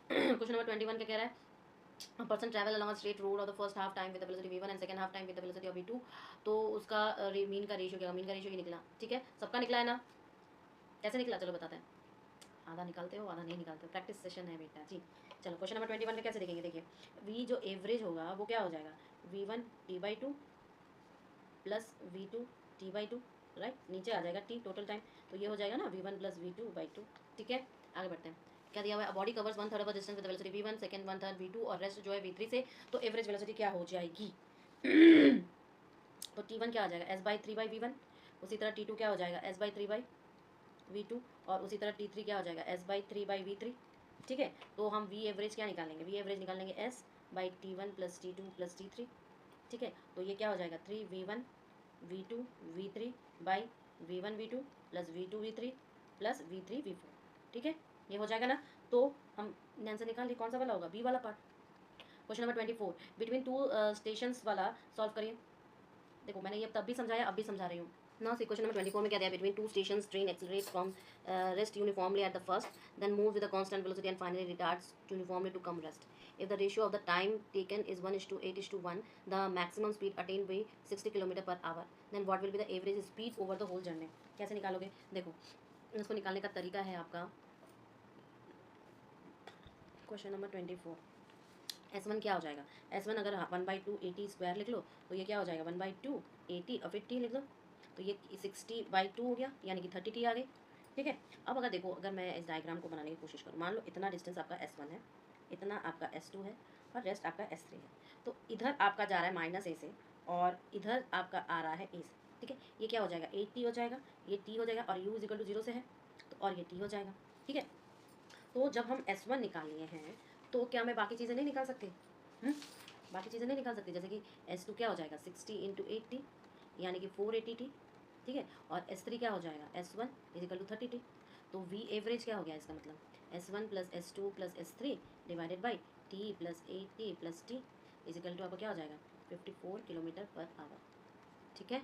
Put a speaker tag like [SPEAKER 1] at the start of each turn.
[SPEAKER 1] Question number 21 क्या कह रहा है? A person travel along a straight road of the first half time with the velocity v1 and second half time with the velocity of v2, तो उसका mean का ratio क्या? Mean का ratio ये निकला, ठीक है, सबका निकला है ना? कैसे निकला चलो बताते हैं। आधा निकालते हो आधा नहीं निकालते हो, प्रैक्टिस सेशन है बेटा जी। चलो क्वेश्चन नंबर 21 में कैसे देखेंगे, देखिए v जो एवरेज होगा वो क्या हो जाएगा, v1 t/2 plus v2 t/2, right, नीचे आ जाएगा t टोटल टाइम, तो ये हो जाएगा ना v1 प्लस v2/2, ठीक है। आगे बढ़ते हैं, क्या दिया हुआ है, body covers 1/3 of the distance with velocity v1, second 1/3 v2 और रेस्ट जो है v3 से, तो एवरेज वेलोसिटी क्या हो जाएगी तो t1 क्या आ जाएगा s/3/v1, उसी तरह t2 क्या हो जाएगा s/3/v2 और उसी तरह t3 क्या हो जाएगा s/3/v3, ठीक है। तो हम v एवरेज क्या निकालेंगे, v एवरेज निकालेंगे s/t1 plus t2 plus t3, ठीक है। तो ये क्या हो जाएगा 3v1 v2 v3 by v1 v2 plus v2 v3 plus v3 v4, ठीक है, ये हो जाएगा ना। तो हम आंसर निकाल लिए, कौन सा वाला होगा, बी वाला part. Question number 24 between two stations वाला सॉल्व करिए। देखो मैंने ये तब भी समझाया अब भी समझा रही हूँ ना। सी क्वेश्चन नंबर 24 में क्या दिया, between two stations train accelerates from rest uniformly at the first, then move with a constant velocity and finally retards uniformly to come rest. If the ratio of the time taken is 1:8:1, the maximum speed attained by 60 km/h, then what will be the average speed over the whole journey? कैसे निकालोगे, देखो इसको निकालने का तरीका है आपका, question number 24 S1 क्या हो जाएगा, S1 अगर 1/2 80 स्क्वायर लिख लो तो ये क्या हो जाएगा 1/2 80 और फिर t लिख लो, तो ये 60/2 हो गया, यानी कि 30t आ गई, ठीक है। अब अगर देखो, अगर मैं इस डायग्राम को बनाने की कोशिश करूँ, मान लो इतना डिस्टेंस आपका S1 है, इतना आपका S2 है और रेस्ट आपका S3 है, तो इधर आपका जा रहा है -a से और इधर आपका आ रहा है a से, ठीक है। ये क्या हो जाएगा 8t हो जाएगा, ये t हो जाएगा और u = 0 से है तो और ये t हो जाएगा, ठीक है। तो जब हम S1 निकाल लिए हैं तो क्या मैं बाकी चीज़ें नहीं निकाल सकती, बाकी चीज़ें नहीं निकाल सकती, जैसे कि S2 क्या हो जाएगा 60 × 8t यानी कि 480t, ठीक है। और S3 क्या हो जाएगा S1 = 30t, तो V एवरेज क्या हो गया, इसका मतलब S1 plus S2 plus S3 divided by t plus 8t plus t = आपको क्या हो जाएगा 54 km/h, ठीक है।